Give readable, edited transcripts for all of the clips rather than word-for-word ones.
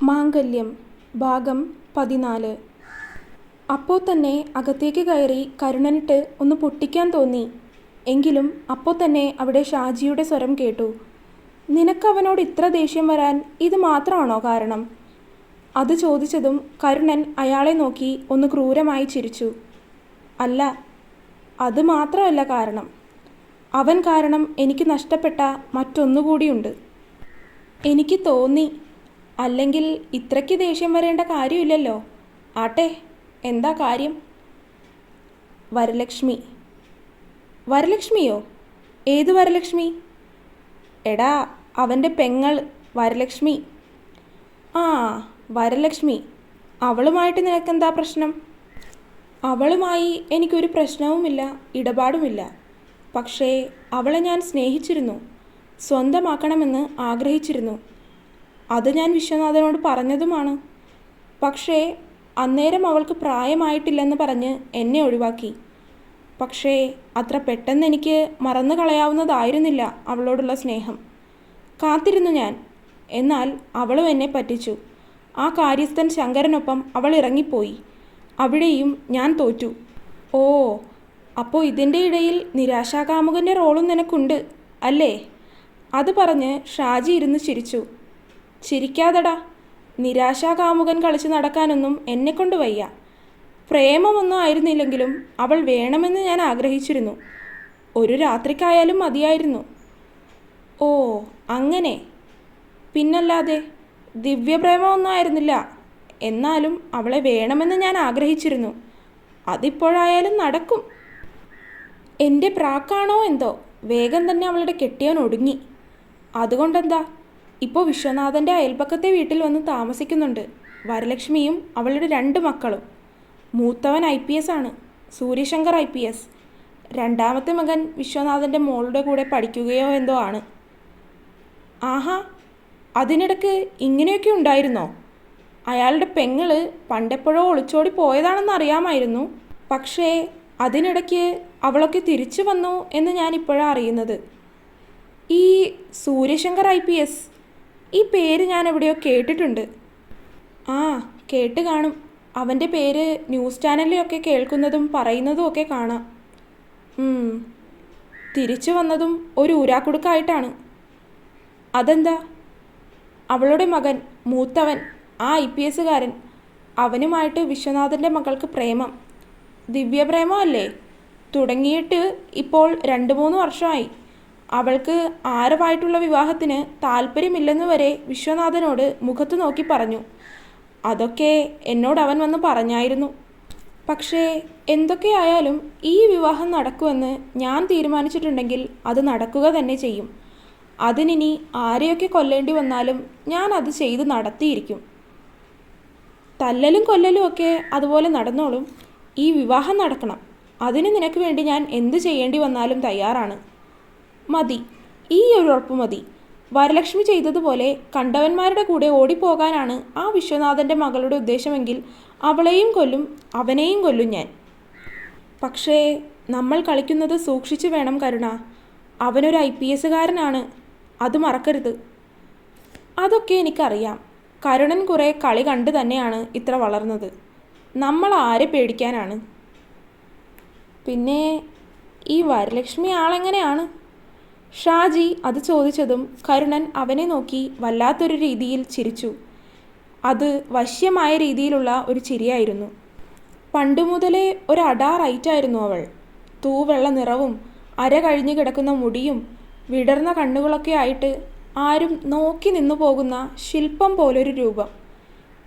മാംഗല്യം ഭാഗം 14. അപ്പോൾ തന്നെ അകത്തേക്ക് കയറി കരുണനിട്ട് ഒന്ന് പൊട്ടിക്കാൻ തോന്നി. എങ്കിലും അപ്പോൾ തന്നെ അവിടെ ഷാജിയുടെ സ്വരം കേട്ടു. നിനക്കവനോട് ഇത്ര ദേഷ്യം വരാൻ ഇത് മാത്രമാണോ കാരണം? അത് ചോദിച്ചതും കരുണൻ അയാളെ നോക്കി ഒന്ന് ക്രൂരമായി ചിരിച്ചു. അല്ല, അത് മാത്രമല്ല കാരണം. അവൻ കാരണം എനിക്ക് നഷ്ടപ്പെട്ട മറ്റൊന്നുകൂടിയുണ്ട്. എനിക്ക് തോന്നി. അല്ലെങ്കിൽ ഇത്രയ്ക്ക് ദേഷ്യം വരേണ്ട കാര്യമില്ലല്ലോ. ആട്ടെ, എന്താ കാര്യം? വരലക്ഷ്മി. വരലക്ഷ്മിയോ? ഏത് വരലക്ഷ്മി? എടാ, അവൻ്റെ പെങ്ങൾ വരലക്ഷ്മി. ആ, വരലക്ഷ്മി. അവളുമായിട്ട് നിനക്കെന്താ പ്രശ്നം? അവളുമായി എനിക്കൊരു പ്രശ്നവുമില്ല, ഇടപാടുമില്ല. പക്ഷേ അവളെ ഞാൻ സ്നേഹിച്ചിരുന്നു, സ്വന്തമാക്കണമെന്ന് ആഗ്രഹിച്ചിരുന്നു. അത് ഞാൻ വിശ്വനാഥനോട് പറഞ്ഞതുമാണ്. പക്ഷേ അന്നേരം അവൾക്ക് പ്രായമായിട്ടില്ലെന്ന് പറഞ്ഞ് എന്നെ ഒഴിവാക്കി. പക്ഷേ അത്ര പെട്ടെന്ന് എനിക്ക് മറന്നു കളയാവുന്നതായിരുന്നില്ല അവളോടുള്ള സ്നേഹം. കാത്തിരുന്നു ഞാൻ. എന്നാൽ അവളും എന്നെ പറ്റിച്ചു. ആ കാര്യസ്ഥൻ ശങ്കരനൊപ്പം അവൾ ഇറങ്ങിപ്പോയി. അവിടെയും ഞാൻ തോറ്റു. ഓ, അപ്പോൾ ഇതിൻ്റെ ഇടയിൽ നിരാശാകാമുകൻ്റെ റോളും നിനക്കുണ്ട് അല്ലേ? അത് പറഞ്ഞ് ഷാജി ഇരുന്ന് ചിരിച്ചു. ചിരിക്കാതടാ, നിരാശാകാമുകൻ കളിച്ച് നടക്കാനൊന്നും എന്നെക്കൊണ്ട് വയ്യ. പ്രേമമൊന്നും ആയിരുന്നില്ലെങ്കിലും അവൾ വേണമെന്ന് ഞാൻ ആഗ്രഹിച്ചിരുന്നു. ഒരു രാത്രിക്കായാലും മതിയായിരുന്നു. ഓ, അങ്ങനെ. പിന്നല്ലാതെ ദിവ്യപ്രേമമൊന്നും ആയിരുന്നില്ല. എന്നാലും അവളെ വേണമെന്ന് ഞാൻ ആഗ്രഹിച്ചിരുന്നു. അതിപ്പോഴായാലും നടക്കും. എൻ്റെ പ്രാക്കാണോ എന്തോ, വേഗം തന്നെ അവളുടെ കെട്ടിയവൻ ഒടുങ്ങി. അതുകൊണ്ടെന്താ, ഇപ്പോൾ വിശ്വനാഥൻ്റെ അയൽപക്കത്തെ വീട്ടിൽ വന്ന് താമസിക്കുന്നുണ്ട്. വരലക്ഷ്മിയും അവളുടെ 2 മക്കളും. മൂത്തവൻ IPS ആണ്, സൂര്യശങ്കർ IPS. രണ്ടാമത്തെ മകൻ വിശ്വനാഥൻ്റെ മോളുടെ കൂടെ പഠിക്കുകയോ എന്തോ ആണ്. ആഹാ, അതിനിടയ്ക്ക് ഇങ്ങനെയൊക്കെ ഉണ്ടായിരുന്നോ? അയാളുടെ പെങ്ങള് പണ്ടെപ്പോഴോ ഒളിച്ചോടി പോയതാണെന്ന് അറിയാമായിരുന്നു. പക്ഷേ അതിനിടയ്ക്ക് അവളൊക്കെ തിരിച്ചു വന്നു എന്ന് ഞാനിപ്പോഴാണ് അറിയുന്നത്. ഈ സൂര്യശങ്കർ IPS, ഈ പേര് ഞാൻ എവിടെയോ കേട്ടിട്ടുണ്ട്. ആ, കേട്ട് കാണും. അവൻ്റെ പേര് ന്യൂസ് ചാനലിലൊക്കെ കേൾക്കുന്നതും പറയുന്നതും ഒക്കെ കാണാം. തിരിച്ചു വന്നതും ഒരു ഊരാക്കുടുക്കായിട്ടാണ്. അതെന്താ? അവളുടെ മകൻ, മൂത്തവൻ, ആ IPSകാരൻ, അവനുമായിട്ട് വിശ്വനാഥൻ്റെ മകൾക്ക് പ്രേമം. ദിവ്യപ്രേമം അല്ലേ? തുടങ്ങിയിട്ട് ഇപ്പോൾ 2-3 വർഷമായി. അവൾക്ക് ആരുമായിട്ടുള്ള വിവാഹത്തിന് താല്പര്യമില്ലെന്ന് വരെ വിശ്വനാഥനോട് മുഖത്ത് നോക്കി പറഞ്ഞു. അതൊക്കെ എന്നോട് അവൻ വന്ന് പറഞ്ഞായിരുന്നു. പക്ഷേ എന്തൊക്കെയായാലും ഈ വിവാഹം നടക്കുമെന്ന് ഞാൻ തീരുമാനിച്ചിട്ടുണ്ടെങ്കിൽ അത് നടക്കുക തന്നെ ചെയ്യും. അതിനി ആരെയൊക്കെ കൊല്ലേണ്ടി വന്നാലും ഞാൻ അത് ചെയ്ത് നടത്തിയിരിക്കും. തല്ലലും കൊല്ലലും ഒക്കെ അതുപോലെ നടന്നോളും. ഈ വിവാഹം നടക്കണം. അതിന് നിനക്ക് വേണ്ടി ഞാൻ എന്ത് ചെയ്യേണ്ടി വന്നാലും തയ്യാറാണ്. മതി, ഈ ഒരു ഉറപ്പ് മതി. വരലക്ഷ്മി ചെയ്തതുപോലെ കണ്ടവന്മാരുടെ കൂടെ ഓടിപ്പോകാനാണ് ആ വിശ്വനാഥൻ്റെ മകളുടെ ഉദ്ദേശമെങ്കിൽ അവളെയും കൊല്ലും, അവനെയും കൊല്ലും ഞാൻ. പക്ഷേ നമ്മൾ കളിക്കുന്നത് സൂക്ഷിച്ചു വേണം കരുണ. അവനൊരു IPSകാരനാണ്, അത് മറക്കരുത്. അതൊക്കെ എനിക്കറിയാം. കരുണൻ കുറേ കളി കണ്ട് തന്നെയാണ് ഇത്ര വളർന്നത്. നമ്മൾ ആരെ പേടിക്കാനാണ്? പിന്നെ ഈ വരലക്ഷ്മി ആളെങ്ങനെയാണ്? ഷാജി അത് ചോദിച്ചതും കരുണൻ അവനെ നോക്കി വല്ലാത്തൊരു രീതിയിൽ ചിരിച്ചു. അത് വശ്യമായ രീതിയിലുള്ള ഒരു ചിരിയായിരുന്നു. പണ്ടു മുതലേ ഒരു അഡാറൈറ്റായിരുന്നു അവൾ. തൂവെള്ള നിറവും അര കഴിഞ്ഞു കിടക്കുന്ന മുടിയും വിടർന്ന കണ്ണുകളൊക്കെ ആയിട്ട് ആരും നോക്കി നിന്നു പോകുന്ന ശില്പം പോലൊരു രൂപം.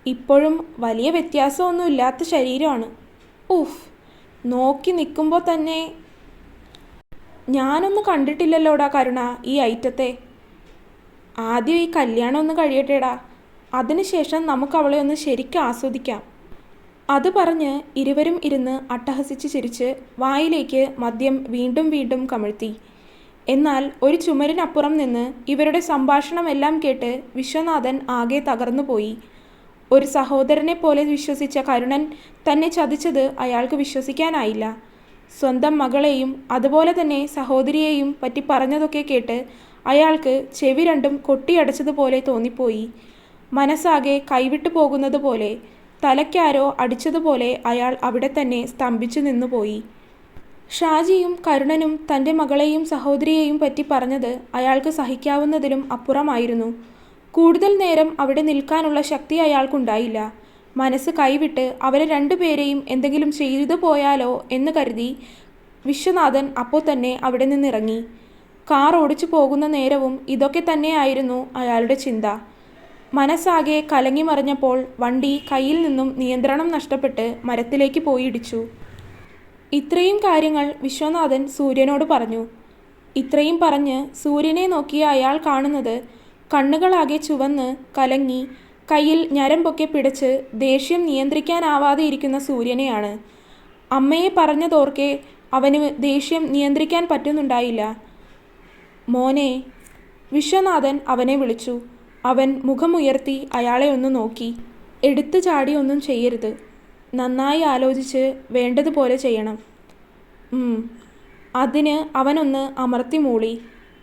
ഇപ്പോഴും വലിയ വ്യത്യാസമൊന്നുമില്ലാത്ത ശരീരമാണ്. ഉഫ്, നോക്കി നിൽക്കുമ്പോൾ തന്നെ ഞാനൊന്നും കണ്ടിട്ടില്ലല്ലോടാ കരുണ ഈ ഐറ്റത്തെ. ആദ്യം ഈ കല്യാണം ഒന്ന് കഴിയട്ടെടാ, അതിനുശേഷം നമുക്ക് അവളെ ഒന്ന് ശരിക്കും ആസ്വദിക്കാം. അത് പറഞ്ഞ് ഇരുവരും ഇരുന്ന് അട്ടഹസിച്ച് ചിരിച്ച് വായിലേക്ക് മദ്യം വീണ്ടും വീണ്ടും കമിഴ്ത്തി. എന്നാൽ ഒരു ചുമരിനപ്പുറം നിന്ന് ഇവരുടെ സംഭാഷണമെല്ലാം കേട്ട് വിശ്വനാഥൻ ആകെ തകർന്നുപോയി. ഒരു സഹോദരനെ പോലെ വിശ്വസിച്ച കരുണൻ തന്നെ ചതിച്ചത് അയാൾക്ക് വിശ്വസിക്കാനായില്ല. സ്വന്തം മകളെയും അതുപോലെ തന്നെ സഹോദരിയെയും പറ്റി പറഞ്ഞതൊക്കെ കേട്ട് അയാൾക്ക് ചെവി രണ്ടും കൊട്ടിയടച്ചതുപോലെ തോന്നിപ്പോയി. മനസ്സാകെ കൈവിട്ടു പോകുന്നത് പോലെ, തലയ്ക്കാരോ അടിച്ചതുപോലെ അയാൾ അവിടെ തന്നെ സ്തംഭിച്ചു നിന്നുപോയി. ഷാജിയും കരുണനും തൻ്റെ മകളെയും സഹോദരിയെയും പറ്റി പറഞ്ഞത് അയാൾക്ക് സഹിക്കാവുന്നതിലും അപ്പുറമായിരുന്നു. കൂടുതൽ നേരം അവിടെ നിൽക്കാനുള്ള ശക്തി അയാൾക്കുണ്ടായില്ല. മനസ്സ് കൈവിട്ട് അവരെ രണ്ടുപേരെയും എന്തെങ്കിലും ചെയ്തു പോയാലോ എന്ന് കരുതി വിശ്വനാഥൻ അപ്പോൾ തന്നെ അവിടെ നിന്നിറങ്ങി. കാർ ഓടിച്ചു പോകുന്ന നേരവും ഇതൊക്കെ തന്നെയായിരുന്നു അയാളുടെ ചിന്ത. മനസ്സാകെ കലങ്ങിമറിഞ്ഞപ്പോൾ വണ്ടി കയ്യിൽ നിന്നും നിയന്ത്രണം നഷ്ടപ്പെട്ട് മരത്തിലേക്ക് പോയി ഇടിച്ചു. ഇത്രയും കാര്യങ്ങൾ വിശ്വനാഥൻ സൂര്യനോട് പറഞ്ഞു. ഇത്രയും പറഞ്ഞ് സൂര്യനെ നോക്കിയ അയാൾ കാണുന്നത് കണ്ണുകളാകെ ചുവന്ന് കലങ്ങി കയ്യിൽ ഞരമ്പൊക്കെ പിടിച്ച് ദേഷ്യം നിയന്ത്രിക്കാനാവാതെ ഇരിക്കുന്ന സൂര്യനെയാണ്. അമ്മയെ പറഞ്ഞതോർക്കെ അവന് ദേഷ്യം നിയന്ത്രിക്കാൻ പറ്റുന്നുണ്ടായില്ല. മോനെ, വിശ്വനാഥൻ അവനെ വിളിച്ചു. അവൻ മുഖമുയർത്തി അയാളെ ഒന്ന് നോക്കി. എടുത്തു ചാടി ഒന്നും ചെയ്യരുത്. നന്നായി ആലോചിച്ച് വേണ്ടതുപോലെ ചെയ്യണം. അതിന് അവനൊന്ന് അമർത്തി മൂളി.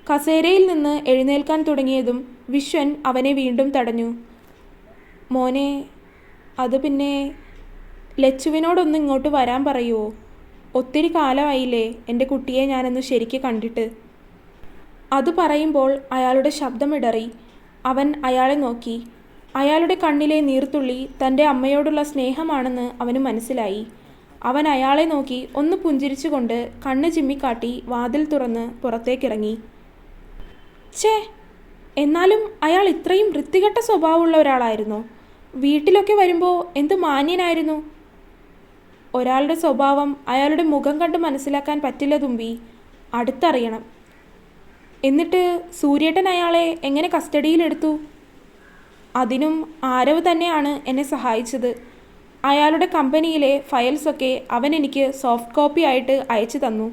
കസേരയിൽ നിന്ന് എഴുന്നേൽക്കാൻ തുടങ്ങിയതും വിശ്വൻ അവനെ വീണ്ടും തടഞ്ഞു. മോനെ, അത് പിന്നെ ലച്ചുവിനോടൊന്ന് ഇങ്ങോട്ട് വരാൻ പറയുമോ? ഒത്തിരി കാലമായില്ലേ എൻ്റെ കുട്ടിയെ ഞാനൊന്ന് ശരിക്ക് കണ്ടിട്ട്. അത് പറയുമ്പോൾ അയാളുടെ ശബ്ദമിടറി. അവൻ അയാളെ നോക്കി. അയാളുടെ കണ്ണിലെ നീർത്തുള്ളി തൻ്റെ അമ്മയോടുള്ള സ്നേഹമാണെന്ന് അവന് മനസ്സിലായി. അവൻ അയാളെ നോക്കി ഒന്ന് പുഞ്ചിരിച്ചുകൊണ്ട് കണ്ണ് ചിമ്മിക്കാട്ടി വാതിൽ തുറന്ന് പുറത്തേക്കിറങ്ങി. ഛേ, എന്നാലും അയാൾ ഇത്രയും വൃത്തികെട്ട സ്വഭാവമുള്ള ഒരാളായിരുന്നോ? വീട്ടിലൊക്കെ വരുമ്പോൾ എന്ത് മാന്യനായിരുന്നു. ഒരാളുടെ സ്വഭാവം അയാളുടെ മുഖം കണ്ട് മനസ്സിലാക്കാൻ പറ്റില്ല തുമ്പി, അടുത്തറിയണം. എന്നിട്ട് സൂര്യേട്ടൻ അയാളെ എങ്ങനെ കസ്റ്റഡിയിലെടുത്തു? അതിനും ആരവ് തന്നെയാണ് എന്നെ സഹായിച്ചത്. അയാളുടെ കമ്പനിയിലെ ഫയൽസൊക്കെ അവൻ എനിക്ക് സോഫ്റ്റ് കോപ്പി ആയിട്ട് അയച്ചു തന്നു.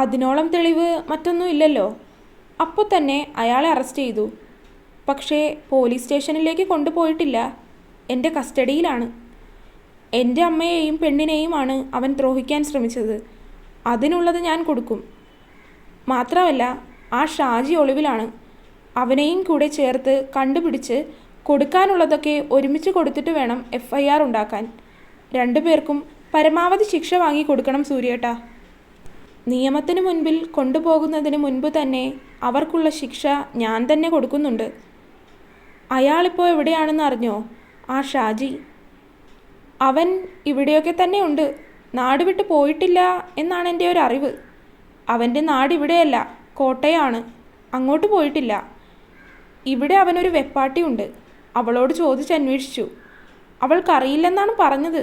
അതിനോളം തെളിവ് മറ്റൊന്നും ഇല്ലല്ലോ. അപ്പോൾ തന്നെ അയാളെ അറസ്റ്റ് ചെയ്തു. പക്ഷേ പോലീസ് സ്റ്റേഷനിലേക്ക് കൊണ്ടുപോയിട്ടില്ല. എൻ്റെ കസ്റ്റഡിയിലാണ്. എൻ്റെ അമ്മയെയും പെണ്ണിനെയുമാണ് അവൻ ദ്രോഹിക്കാൻ ശ്രമിച്ചത്. അതിനുള്ളത് ഞാൻ കൊടുക്കും. മാത്രമല്ല, ആ ഷാജി ഒളിവിലാണ്. അവനെയും കൂടെ ചേർത്ത് കണ്ടുപിടിച്ച് കൊടുക്കാനുള്ളതൊക്കെ ഒരുമിച്ച് കൊടുത്തിട്ട് വേണം FIR ഉണ്ടാക്കാൻ. രണ്ടുപേർക്കും പരമാവധി ശിക്ഷ വാങ്ങി കൊടുക്കണം സൂര്യേട്ടാ. നിയമത്തിന് മുൻപിൽ കൊണ്ടുപോകുന്നതിന് മുൻപ് തന്നെ അവർക്കുള്ള ശിക്ഷ ഞാൻ തന്നെ കൊടുക്കുന്നുണ്ട്. അയാളിപ്പോൾ എവിടെയാണെന്ന് അറിഞ്ഞോ? ആ ഷാജി. അവൻ ഇവിടെയൊക്കെ തന്നെ ഉണ്ട്. നാട് വിട്ട് പോയിട്ടില്ല എന്നാണ് എൻ്റെ ഒരു അറിവ്. അവൻ്റെ നാട് ഇവിടെയല്ല, കോട്ടയാണ്. അങ്ങോട്ട് പോയിട്ടില്ല. ഇവിടെ അവനൊരു വെപ്പാട്ടിയുണ്ട്. അവളോട് ചോദിച്ചന്വേഷിച്ചു. അവൾക്കറിയില്ലെന്നാണ് പറഞ്ഞത്.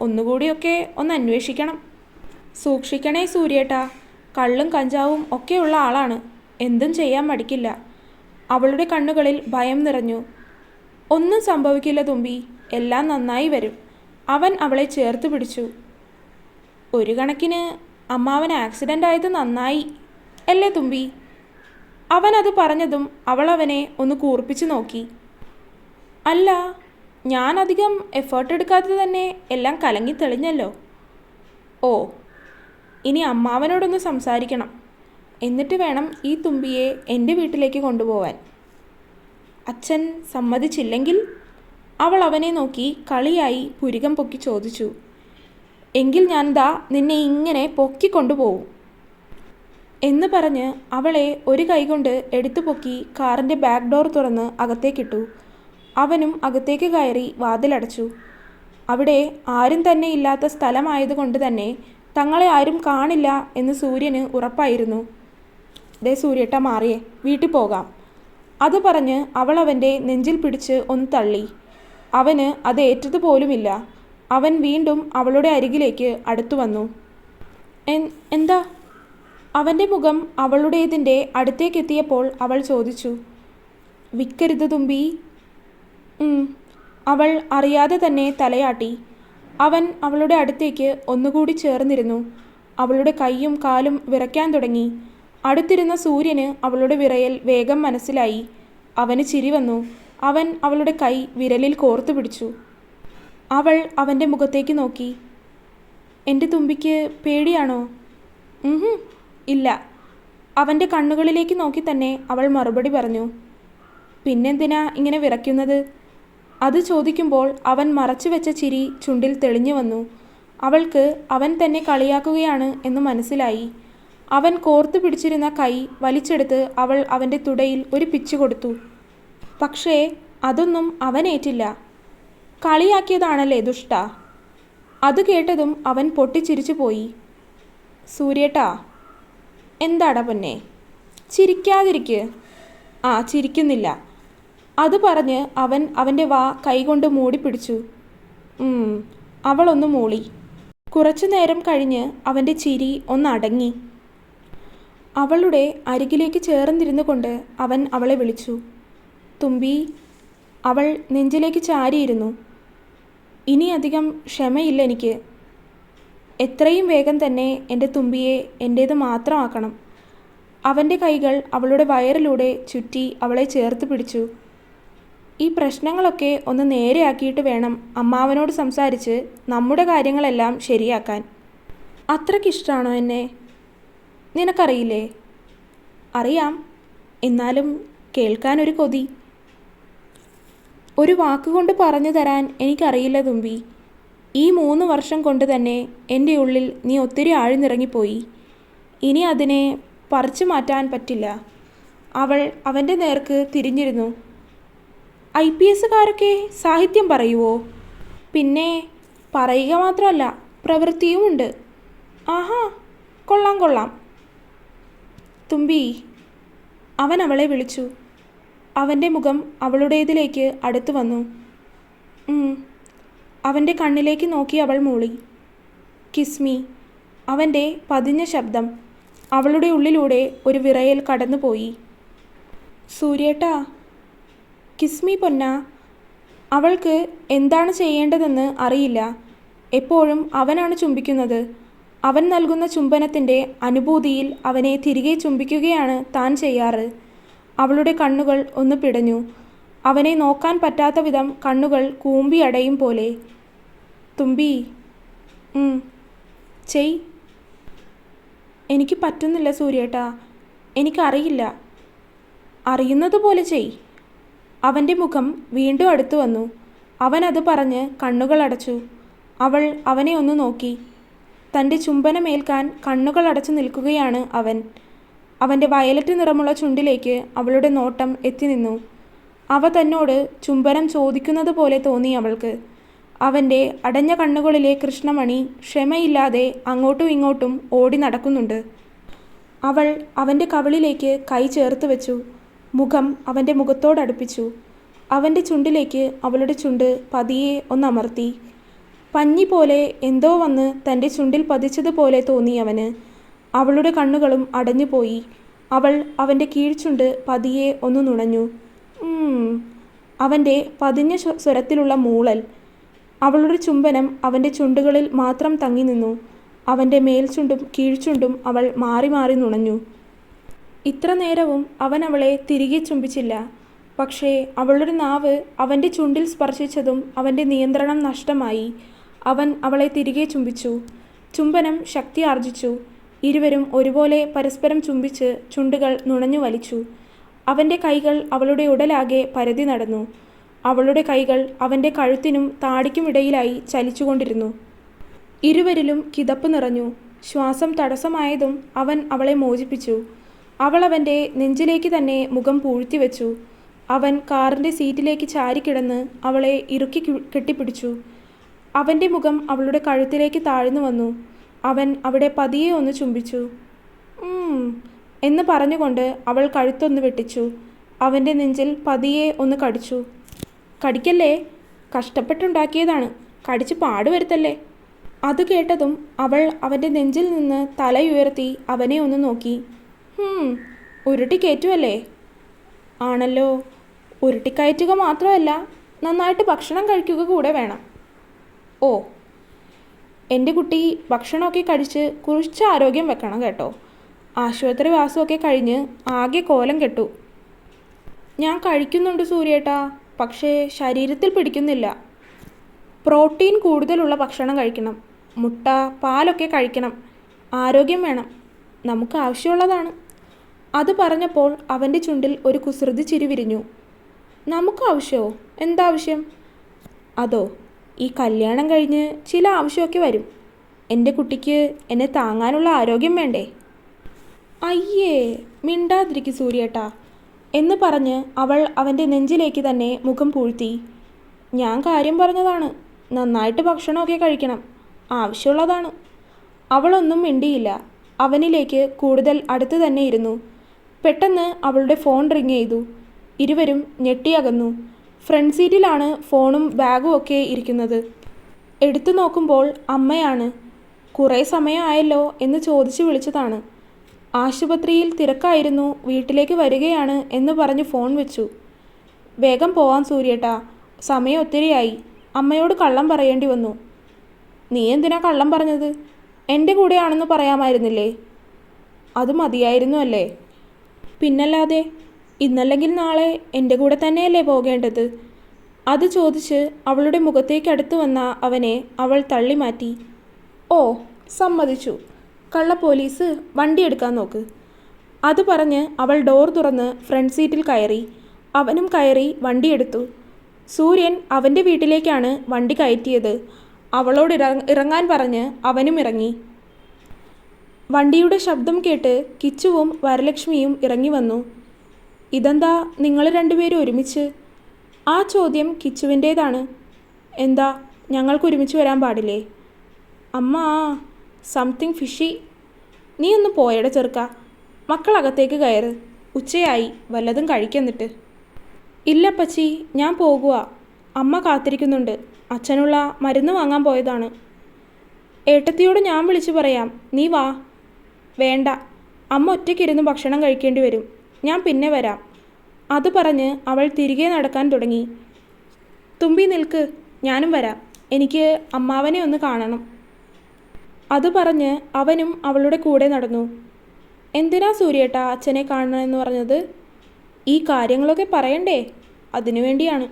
ഒന്നുകൂടിയൊക്കെ ഒന്ന് അന്വേഷിക്കണം. സൂക്ഷിക്കണേ സൂര്യേട്ടാ. കള്ളും കഞ്ചാവും ഒക്കെയുള്ള ആളാണ്. എന്തും ചെയ്യാൻ മടിക്കില്ല. അവളുടെ കണ്ണുകളിൽ ഭയം നിറഞ്ഞു. ഒന്നും സംഭവിക്കില്ല തുമ്പി, എല്ലാം നന്നായി വരും. അവൻ അവളെ ചേർത്ത് പിടിച്ചു. ഒരു കണക്കിന് അമ്മാവൻ ആക്സിഡൻ്റ് ആയത് നന്നായി അല്ലേ തുമ്പി? അവനത് പറഞ്ഞതും അവൾ അവനെ ഒന്ന് കൂർപ്പിച്ചു നോക്കി. അല്ല, ഞാൻ അധികം എഫേർട്ട് എടുക്കാതെ തന്നെ എല്ലാം കലങ്ങി തെളിഞ്ഞല്ലോ. ഓ, ഇനി അമ്മാവനോടൊന്ന് സംസാരിക്കണം. എന്നിട്ട് വേണം ഈ തുമ്പിയെ എൻ്റെ വീട്ടിലേക്ക് കൊണ്ടുപോവാൻ. അച്ഛൻ സമ്മതിച്ചില്ലെങ്കിൽ? അവൾ അവനെ നോക്കി കളിയായി പുരികം പൊക്കി ചോദിച്ചു. എങ്കിൽ ഞാൻ ദാ നിന്നെ ഇങ്ങനെ പൊക്കിക്കൊണ്ടുപോവും എന്ന് പറഞ്ഞ് അവളെ ഒരു കൈകൊണ്ട് എടുത്തു പൊക്കി കാറിൻ്റെ ബാക്ക് ഡോർ തുറന്ന് അകത്തേക്കിട്ടു. അവനും അകത്തേക്ക് കയറി വാതിലടച്ചു. അവിടെ ആരും തന്നെ ഇല്ലാത്ത സ്ഥലമായതുകൊണ്ട് തന്നെ തങ്ങളെ ആരും കാണില്ല എന്ന് സൂര്യന് ഉറപ്പായിരുന്നു. ദേ സൂര്യേട്ട, മാറിയേ, വീട്ടിൽ പോകാം. അത് പറഞ്ഞ് അവൾ അവൻ്റെ നെഞ്ചിൽ പിടിച്ച് ഒന്ന് തള്ളി. അവന് അത് ഏറ്റതുപോലുമില്ല. അവൻ വീണ്ടും അവളുടെ അരികിലേക്ക് അടുത്തു വന്നു. എന്താ? അവൻ്റെ മുഖം അവളുടേതിൻ്റെ അടുത്തേക്കെത്തിയപ്പോൾ അവൾ ചോദിച്ചു. വിക്കരുത് തുമ്പി. അവൾ അറിയാതെ തന്നെ തലയാട്ടി. അവൻ അവളുടെ അടുത്തേക്ക് ഒന്നുകൂടി ചേർന്നിരുന്നു. അവളുടെ കൈയും കാലും വിറയ്ക്കാൻ തുടങ്ങി. അടുത്തിരുന്ന സൂര്യന് അവളുടെ വിറയൽ വേഗം മനസ്സിലായി. അവന് ചിരി വന്നു. അവൻ അവളുടെ കൈ വിരലിൽ കോർത്തു പിടിച്ചു. അവൾ അവൻ്റെ മുഖത്തേക്ക് നോക്കി. എൻ്റെ തുമ്പിക്ക് പേടിയാണോ? ഇല്ല. അവൻ്റെ കണ്ണുകളിലേക്ക് നോക്കി തന്നെ അവൾ മറുപടി പറഞ്ഞു. പിന്നെന്തിനാ ഇങ്ങനെ വിറയ്ക്കുന്നത്? അത് ചോദിക്കുമ്പോൾ അവൻ മറച്ചുവെച്ച ചിരി ചുണ്ടിൽ തെളിഞ്ഞു വന്നു. അവൾക്ക് അവൻ തന്നെ കളിയാക്കുകയാണ് എന്ന് മനസ്സിലായി. അവൻ കോർത്തു പിടിച്ചിരുന്ന കൈ വലിച്ചെടുത്ത് അവൾ അവൻ്റെ തുടയിൽ ഒരു പിച്ചു കൊടുത്തു. പക്ഷേ അതൊന്നും അവനേറ്റില്ല. കളിയാക്കിയതാണല്ലേ ദുഷ്ട. അത് കേട്ടതും അവൻ പൊട്ടിച്ചിരിച്ചു പോയി. സൂര്യേട്ടാ. എന്താടാ പൊന്നെ, ചിരിക്കാതിരിക്ക്. ആ, ചിരിക്കുന്നില്ല. അത് പറഞ്ഞ് അവൻ അവൻ്റെ വാ കൈകൊണ്ട് മൂടിപ്പിടിച്ചു. അവളൊന്ന് മൂളി. കുറച്ചു നേരം കഴിഞ്ഞ് അവൻ്റെ ചിരി ഒന്നടങ്ങി. അവളുടെ അരികിലേക്ക് ചേർന്നിരുന്നു കൊണ്ട് അവൻ അവളെ വിളിച്ചു. തുമ്പി. അവൾ നെഞ്ചിലേക്ക് ചാരിയിരുന്നു. ഇനി അധികം ക്ഷമയില്ല എനിക്ക്. എത്രയും വേഗം തന്നെ എൻ്റെ തുമ്പിയെ എൻ്റേത് മാത്രമാക്കണം. അവൻ്റെ കൈകൾ അവളുടെ വയറിലൂടെ ചുറ്റി അവളെ ചേർത്ത് പിടിച്ചു. ഈ പ്രശ്നങ്ങളൊക്കെ ഒന്ന് നേരെയാക്കിയിട്ട് വേണം അമ്മാവനോട് സംസാരിച്ച് നമ്മുടെ കാര്യങ്ങളെല്ലാം ശരിയാക്കാൻ. അത്രയ്ക്കിഷ്ടമാണോ എന്നെ? നിനക്കറിയില്ലേ? അറിയാം, എന്നാലും കേൾക്കാനൊരു കൊതി. ഒരു വാക്കുകൊണ്ട് പറഞ്ഞു തരാൻ എനിക്കറിയില്ല തുമ്പി. ഈ 3 വർഷം കൊണ്ട് തന്നെ എൻ്റെ ഉള്ളിൽ നീ ഒത്തിരി ആഴ്ന്നിറങ്ങിപ്പോയി. ഇനി അതിനെ പറിച്ചു മാറ്റാൻ പറ്റില്ല. അവൾ അവൻ്റെ നേർക്ക് തിരിഞ്ഞിരുന്നു. IPSകാരൊക്കെ സാഹിത്യം പറയുവോ? പിന്നെ പറയുക മാത്രമല്ല, പ്രവൃത്തിയുമുണ്ട്. ആഹാ, കൊള്ളാം കൊള്ളാം. തുമ്പി. അവൻ അവളെ വിളിച്ചു. അവൻ്റെ മുഖം അവളുടേതിലേക്ക് അടുത്തു വന്നു. അവൻ്റെ കണ്ണിലേക്ക് നോക്കി അവൾ മൂളി. കിസ്മി. അവൻ്റെ പതിഞ്ഞ ശബ്ദം. അവളുടെ ഉള്ളിലൂടെ ഒരു വിറയൽ കടന്നുപോയി. സൂര്യേട്ടാ. കിസ്മി പൊന്ന. അവൾക്ക് എന്താണ് ചെയ്യേണ്ടതെന്ന് അറിയില്ല. എപ്പോഴും അവനാണ് ചുംബിക്കുന്നത്. അവൻ നൽകുന്ന ചുംബനത്തിൻ്റെ അനുഭൂതിയിൽ അവനെ തിരികെ ചുംബിക്കുകയാണ് താൻ ചെയ്യാറ്. അവളുടെ കണ്ണുകൾ ഒന്ന് പിടഞ്ഞു. അവനെ നോക്കാൻ പറ്റാത്ത വിധം കണ്ണുകൾ കൂമ്പി അടയും പോലെ. തുമ്പി. ചെയ്. എനിക്ക് പറ്റുന്നില്ല സൂര്യേട്ടാ. എനിക്കറിയില്ല. അറിയുന്നത് പോലെ ചെയ്. അവൻ്റെ മുഖം വീണ്ടും അടുത്തു വന്നു. അവൻ അത് പറഞ്ഞ് കണ്ണുകൾ അടച്ചു. അവൾ അവനെ ഒന്ന് നോക്കി. തൻ്റെ ചുംബനമേൽക്കാൻ കണ്ണുകൾ അടച്ചു നിൽക്കുകയാണ് അവൻ. അവൻ്റെ വയലറ്റ് നിറമുള്ള ചുണ്ടിലേക്ക് അവളുടെ നോട്ടം എത്തി നിന്നു. അവ തന്നോട് ചുംബനം ചോദിക്കുന്നത് പോലെ തോന്നി അവൾക്ക്. അവൻ്റെ അടഞ്ഞ കണ്ണുകളിലെ കൃഷ്ണമണി ക്ഷമയില്ലാതെ അങ്ങോട്ടും ഇങ്ങോട്ടും ഓടി നടക്കുന്നുണ്ട്. അവൾ അവൻ്റെ കവിളിലേക്ക് കൈ ചേർത്ത് വെച്ചു. മുഖം അവൻ്റെ മുഖത്തോടടുപ്പിച്ചു. അവൻ്റെ ചുണ്ടിലേക്ക് അവളുടെ ചുണ്ട് പതിയെ ഒന്നമർത്തി. പഞ്ഞി പോലെ എന്തോ വന്ന് തൻ്റെ ചുണ്ടിൽ പതിച്ചതുപോലെ തോന്നി അവന്. അവളുടെ കണ്ണുകളും അടഞ്ഞുപോയി. അവൾ അവൻ്റെ കീഴ്ചുണ്ട് പതിയെ ഒന്ന് നുണഞ്ഞു. അവൻ്റെ പതിഞ്ഞ സ്വരത്തിലുള്ള മൂളൽ. അവളുടെ ചുംബനം അവൻ്റെ ചുണ്ടുകളിൽ മാത്രം തങ്ങി നിന്നു. അവൻ്റെ മേൽചുണ്ടും കീഴ്ചുണ്ടും അവൾ മാറി മാറി നുണഞ്ഞു. ഇത്ര നേരവും അവൻ അവളെ തിരികെ ചുംബിച്ചില്ല. പക്ഷേ അവളുടെ നാവ് അവൻ്റെ ചുണ്ടിൽ സ്പർശിച്ചതും അവൻ്റെ നിയന്ത്രണം നഷ്ടമായി. അവൻ അവളെ തിരികെ ചുംബിച്ചു. ചുംബനം ശക്തി ആർജിച്ചു. ഇരുവരും ഒരുപോലെ പരസ്പരം ചുംബിച്ച് ചുണ്ടുകൾ നുണഞ്ഞു വലിച്ചു. അവൻ്റെ കൈകൾ അവളുടെ ഉടലാകെ പരതി നടന്നു. അവളുടെ കൈകൾ അവൻ്റെ കഴുത്തിനും താടിക്കുമിടയിലായി ചലിച്ചുകൊണ്ടിരുന്നു. ഇരുവരിലും കിതപ്പ് നിറഞ്ഞു. ശ്വാസം തടസ്സമായതും അവൻ അവളെ മോചിപ്പിച്ചു. അവൾ അവൻ്റെ നെഞ്ചിലേക്ക് തന്നെ മുഖം പൂഴ്ത്തിവെച്ചു. അവൻ കാറിൻ്റെ സീറ്റിലേക്ക് ചാരിക്കിടന്ന് അവളെ ഇറുക്കി കെട്ടിപ്പിടിച്ചു. അവൻ്റെ മുഖം അവളുടെ കഴുത്തിലേക്ക് താഴ്ന്നു വന്നു. അവൻ അവിടെ പതിയെ ഒന്ന് ചുംബിച്ചു. എന്ന് പറഞ്ഞുകൊണ്ട് അവൾ കഴുത്തൊന്ന് വെട്ടിച്ചു. അവൻ്റെ നെഞ്ചിൽ പതിയെ ഒന്ന് കടിച്ചു. കടിക്കല്ലേ, കഷ്ടപ്പെട്ടുണ്ടാക്കിയതാണ്, കടിച്ച് പാടുവരുത്തല്ലേ. അത് കേട്ടതും അവൾ അവൻ്റെ നെഞ്ചിൽ നിന്ന് തലയുയർത്തി അവനെ ഒന്ന് നോക്കി. ഉരുട്ടിക്കയറ്റുമല്ലേ? ആണല്ലോ. ഉരുട്ടിക്കയറ്റുക മാത്രമല്ല, നന്നായിട്ട് ഭക്ഷണം കഴിക്കുക കൂടെ വേണം. ഓ, എൻ്റെ കുട്ടി ഭക്ഷണമൊക്കെ കഴിച്ച് കുറച്ച് ആരോഗ്യം വെക്കണം കേട്ടോ. ആശുപത്രിവാസമൊക്കെ കഴിഞ്ഞ് ആകെ കോലം കെട്ടു. ഞാൻ കഴിക്കുന്നുണ്ട് സൂര്യേട്ടാ, പക്ഷേ ശരീരത്തിൽ പിടിക്കുന്നില്ല. പ്രോട്ടീൻ കൂടുതലുള്ള ഭക്ഷണം കഴിക്കണം. മുട്ട, പാലൊക്കെ കഴിക്കണം. ആരോഗ്യം വേണം. നമുക്ക് ആവശ്യമുള്ളതാണ്. അത് പറഞ്ഞപ്പോൾ അവൻ്റെ ചുണ്ടിൽ ഒരു കുസൃതി ചിരി വിരിഞ്ഞു. നമുക്ക് ആവശ്യമോ? എന്താവശ്യം? അതോ, ഈ കല്യാണം കഴിഞ്ഞ് ചില ആവശ്യമൊക്കെ വരും. എൻ്റെ കുട്ടിക്ക് എന്നെ താങ്ങാനുള്ള ആരോഗ്യം വേണ്ടേ? അയ്യേ, മിണ്ടാതിരിക്കും സൂര്യേട്ടാ എന്ന് പറഞ്ഞ് അവൾ അവൻ്റെ നെഞ്ചിലേക്ക് തന്നെ മുഖം പൂഴ്ത്തി. ഞാൻ കാര്യം പറഞ്ഞതാണ്. നന്നായിട്ട് ഭക്ഷണമൊക്കെ കഴിക്കണം. ആവശ്യമുള്ളതാണ്. അവളൊന്നും മിണ്ടിയില്ല. അവനിലേക്ക് കൂടുതൽ അടുത്ത് തന്നെ ഇരുന്നു. പെട്ടെന്ന് അവളുടെ ഫോൺ റിങ് ചെയ്തു. ഇരുവരും ഞെട്ടിയകന്നു. ഫ്രണ്ട് സീറ്റിലാണ് ഫോണും ബാഗും ഒക്കെ ഇരിക്കുന്നത്. എടുത്തു നോക്കുമ്പോൾ അമ്മയാണ്. കുറേ സമയമായല്ലോ എന്ന് ചോദിച്ചു വിളിച്ചതാണ്. ആശുപത്രിയിൽ തിരക്കായിരുന്നു, വീട്ടിലേക്ക് വരികയാണ് എന്ന് പറഞ്ഞ് ഫോൺ വെച്ചു. വേഗം പോവാം സൂര്യേട്ടാ, സമയം ഒത്തിരിയായി. അമ്മയോട് കള്ളം പറയേണ്ടി വന്നു. നീ എന്തിനാ കള്ളം പറഞ്ഞത്? എൻ്റെ കൂടെയാണെന്ന് പറയാമായിരുന്നില്ലേ? അത് മതിയായിരുന്നു അല്ലേ? പിന്നല്ലാതെ, ഇന്നല്ലെങ്കിൽ നാളെ എൻ്റെ കൂടെ തന്നെയല്ലേ പോകേണ്ടത്? അത് ചോദിച്ച് അവളുടെ മുഖത്തേക്കടുത്ത് വന്ന അവനെ അവൾ തള്ളി മാറ്റി. ഓ, സമ്മതിച്ചു. കള്ള പോലീസ്, വണ്ടി എടുക്കാൻ നോക്ക്. അത് പറഞ്ഞ് അവൾ ഡോർ തുറന്ന് ഫ്രണ്ട് സീറ്റിൽ കയറി. അവനും കയറി വണ്ടിയെടുത്തു. സൂര്യൻ അവൻ്റെ വീട്ടിലേക്കാണ് വണ്ടി കയറ്റിയത്. അവളോട് ഇറങ്ങാൻ പറഞ്ഞ് അവനും ഇറങ്ങി. വണ്ടിയുടെ ശബ്ദം കേട്ട് കിച്ചുവും വരലക്ഷ്മിയും ഇറങ്ങി വന്നു. ഇതെന്താ നിങ്ങൾ രണ്ടുപേരും ഒരുമിച്ച്? ആ ചോദ്യം കിച്ചുവിൻ്റേതാണ്. എന്താ, ഞങ്ങൾക്ക് ഒരുമിച്ച് വരാൻ പാടില്ലേ? അമ്മ, സംതിങ് ഫിഷി. നീ ഒന്ന് പോയട ചെറുക്ക. മക്കളകത്തേക്ക് കയറ്. ഉച്ചയായി, വല്ലതും കഴിക്കെന്നിട്ട്. ഇല്ല പച്ചി, ഞാൻ പോകുക. അമ്മ കാത്തിരിക്കുന്നുണ്ട്. അച്ഛനുള്ള മരുന്ന് വാങ്ങാൻ പോയതാണ്. ഏട്ടത്തിയോട് ഞാൻ വിളിച്ചു പറയാം, നീ വാ. വേണ്ട, അമ്മ ഒറ്റയ്ക്കിരുന്ന് ഭക്ഷണം കഴിക്കേണ്ടി വരും. ഞാൻ പിന്നെ വരാം. അത് പറഞ്ഞ് അവൾ തിരികെ നടക്കാൻ തുടങ്ങി. തുമ്പി നിൽക്ക്, ഞാനും വരാം. എനിക്ക് അമ്മാവനെ ഒന്ന് കാണണം. അത് പറഞ്ഞ് അവനും അവളുടെ കൂടെ നടന്നു. എന്തിനാ സൂര്യേട്ടാ അച്ഛനെ കാണണമെന്ന് പറഞ്ഞത്? ഈ കാര്യങ്ങളൊക്കെ പറയണ്ടേ? അതിനുവേണ്ടിയാണ്.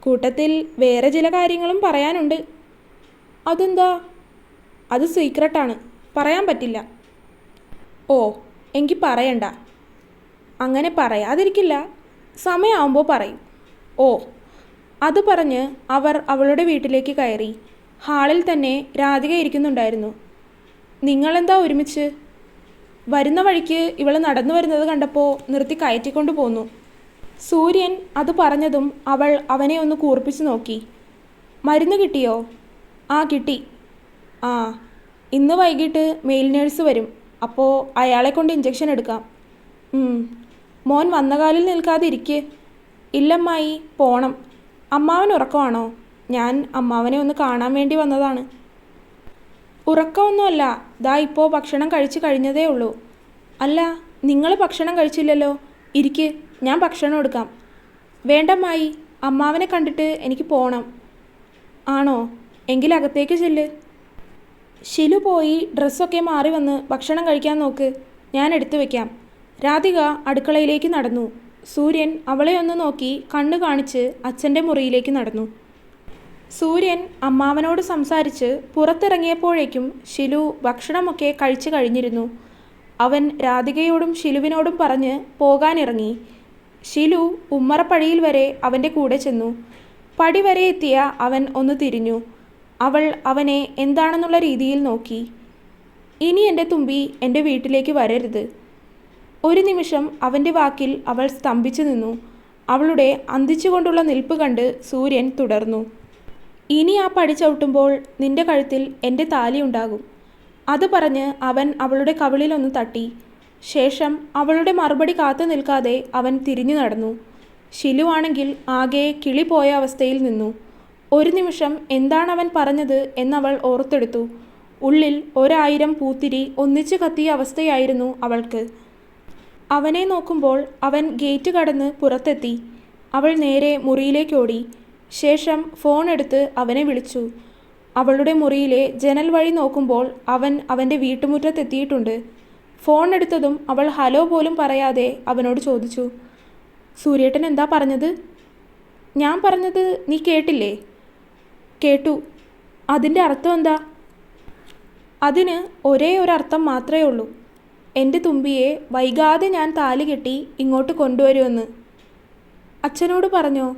കൂട്ടത്തിൽ വേറെ ചില കാര്യങ്ങളും പറയാനുണ്ട്. അതെന്താ? അത് സീക്രട്ടാണ്, പറയാൻ പറ്റില്ല. ഓ, എങ്കിൽ പറയണ്ട. അങ്ങനെ പറയാതിരിക്കില്ല, സമയമാകുമ്പോൾ പറയും. ഓ. അത് പറഞ്ഞ് അവർ അവളുടെ വീട്ടിലേക്ക് കയറി. ഹാളിൽ തന്നെ രാധിക ഇരിക്കുന്നുണ്ടായിരുന്നു. നിങ്ങളെന്താ ഒരുമിച്ച്? വരുന്ന വഴിക്ക് ഇവൾ നടന്നു വരുന്നത് കണ്ടപ്പോൾ നിർത്തി കയറ്റിക്കൊണ്ട് പോന്നു. സൂര്യൻ അത് പറഞ്ഞതും അവൾ അവനെ ഒന്ന് കൂർപ്പിച്ചു നോക്കി. മരുന്ന് കിട്ടിയോ? ആ, കിട്ടി. ആ, ഇന്ന് വൈകിട്ട് മെയിൽ നേഴ്സ് വരും. അപ്പോൾ അയാളെ കൊണ്ട് ഇഞ്ചക്ഷൻ എടുക്കാം. മോൻ വന്ന കാലിൽ നിൽക്കാതെ ഇരിക്ക്. ഇല്ലമ്മായി, പോണം. അമ്മാവൻ ഉറക്കമാണോ? ഞാൻ അമ്മാവനെ ഒന്ന് കാണാൻ വേണ്ടി വന്നതാണ്. ഉറക്കമൊന്നുമല്ല, ദാ ഇപ്പോൾ ഭക്ഷണം കഴിച്ചു കഴിഞ്ഞതേ ഉള്ളൂ. അല്ല, നിങ്ങൾ ഭക്ഷണം കഴിച്ചില്ലല്ലോ. ഇരിക്ക്, ഞാൻ ഭക്ഷണം എടുക്കാം. വേണ്ടമ്മായി, അമ്മാവനെ കണ്ടിട്ട് എനിക്ക് പോകണം. ആണോ? എങ്കിൽ അകത്തേക്ക് ചെല്ല്. ഷിലു പോയി ഡ്രസ്സൊക്കെ മാറി വന്ന് ഭക്ഷണം കഴിക്കാൻ നോക്ക്. ഞാൻ എടുത്തു വയ്ക്കാം. രാധിക അടുക്കളയിലേക്ക് നടന്നു. സൂര്യൻ അവളെ ഒന്ന് നോക്കി കണ്ണു കാണിച്ച് അച്ഛൻ്റെ മുറിയിലേക്ക് നടന്നു. സൂര്യൻ അമ്മാവനോട് സംസാരിച്ച് പുറത്തിറങ്ങിയപ്പോഴേക്കും ഷിലു ഭക്ഷണമൊക്കെ കഴിച്ചു കഴിഞ്ഞിരുന്നു. അവൻ രാധികയോടും ഷിലുവിനോടും പറഞ്ഞ് പോകാനിറങ്ങി. ഷിലു ഉമ്മറപ്പടിയിൽ വരെ അവൻ്റെ കൂടെ ചെന്നു. പടി വരെ എത്തിയ അവൻ ഒന്ന് തിരിഞ്ഞു. അവൾ അവനെ എന്താണെന്നുള്ള രീതിയിൽ നോക്കി. ഇനി എൻ്റെ തുമ്പി എൻ്റെ വീട്ടിലേക്ക് വരരുത്. ഒരു നിമിഷം അവൻ്റെ വാക്കിൽ അവൾ സ്തംഭിച്ചു നിന്നു. അവളുടെ അന്തിച്ചുകൊണ്ടുള്ള നിൽപ്പ് കണ്ട് സൂര്യൻ തുടർന്നു. ഇനി ആ പടി ചവിട്ടുമ്പോൾ നിന്റെ കഴുത്തിൽ എൻ്റെ താലി ഉണ്ടാകും. അത് പറഞ്ഞ് അവൻ അവളുടെ കവിളിലൊന്ന് തട്ടി. ശേഷം അവളുടെ മറുപടി കാത്തു നിൽക്കാതെ അവൻ തിരിഞ്ഞു നടന്നു. ഷിലു ആണെങ്കിൽ ആകെ കിളി പോയ അവസ്ഥയിൽ നിന്നു. ഒരു നിമിഷം എന്താണവൻ പറഞ്ഞത് എന്നവൾ ഓർത്തെടുത്തു. ഉള്ളിൽ 1000 പൂത്തിരി ഒന്നിച്ചു കത്തിയ അവസ്ഥയായിരുന്നു അവൾക്ക്. അവനെ നോക്കുമ്പോൾ അവൻ ഗേറ്റ് കടന്ന് പുറത്തെത്തി. അവൾ നേരെ മുറിയിലേക്കോടി. ശേഷം ഫോൺ എടുത്ത് അവനെ വിളിച്ചു. അവളുടെ മുറിയിലെ ജനൽ വഴി നോക്കുമ്പോൾ അവൻ അവൻ്റെ വീട്ടുമുറ്റത്തെത്തിയിട്ടുണ്ട്. ഫോൺ എടുത്തതും അവൾ ഹലോ പോലും പറയാതെ അവനോട് ചോദിച്ചു, സൂര്യേട്ടൻ എന്താ പറഞ്ഞത്? ഞാൻ പറഞ്ഞത് നീ കേട്ടില്ലേ? കേട്ടു. അതിൻ്റെ അർത്ഥം എന്താ? അതിന് ഒരേ ഒരർത്ഥം മാത്രമേ ഉള്ളൂ. എൻ്റെ തുമ്പിയെ വൈകാതെ ഞാൻ താലി കെട്ടി ഇങ്ങോട്ട് കൊണ്ടുവരുമെന്ന്. അച്ഛനോട് പറഞ്ഞോ?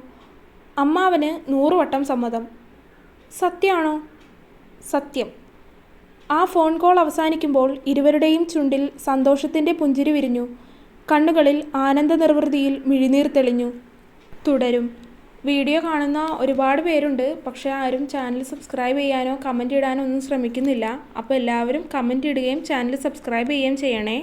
അമ്മാവന് 100 വട്ടം സമ്മതം. സത്യമാണോ? സത്യം. ആ ഫോൺ കോൾ അവസാനിക്കുമ്പോൾ ഇരുവരുടെയും ചുണ്ടിൽ സന്തോഷത്തിൻ്റെ പുഞ്ചിരി വിരിഞ്ഞു. കണ്ണുകളിൽ ആനന്ദ നിർവൃതിയിൽ മിഴിനീർ തെളിഞ്ഞു. തുടരും. വീഡിയോ കാണുന്ന ഒരുപാട് പേരുണ്ട്, പക്ഷേ ആരും ചാനൽ സബ്സ്ക്രൈബ് ചെയ്യാനോ കമൻറ്റ് ഇടാനോ ഒന്നും ശ്രമിക്കുന്നില്ല. അപ്പോൾ എല്ലാവരും കമൻറ്റ് ഇടുകയും ചാനൽ സബ്സ്ക്രൈബ് ചെയ്യുകയും ചെയ്യണേ.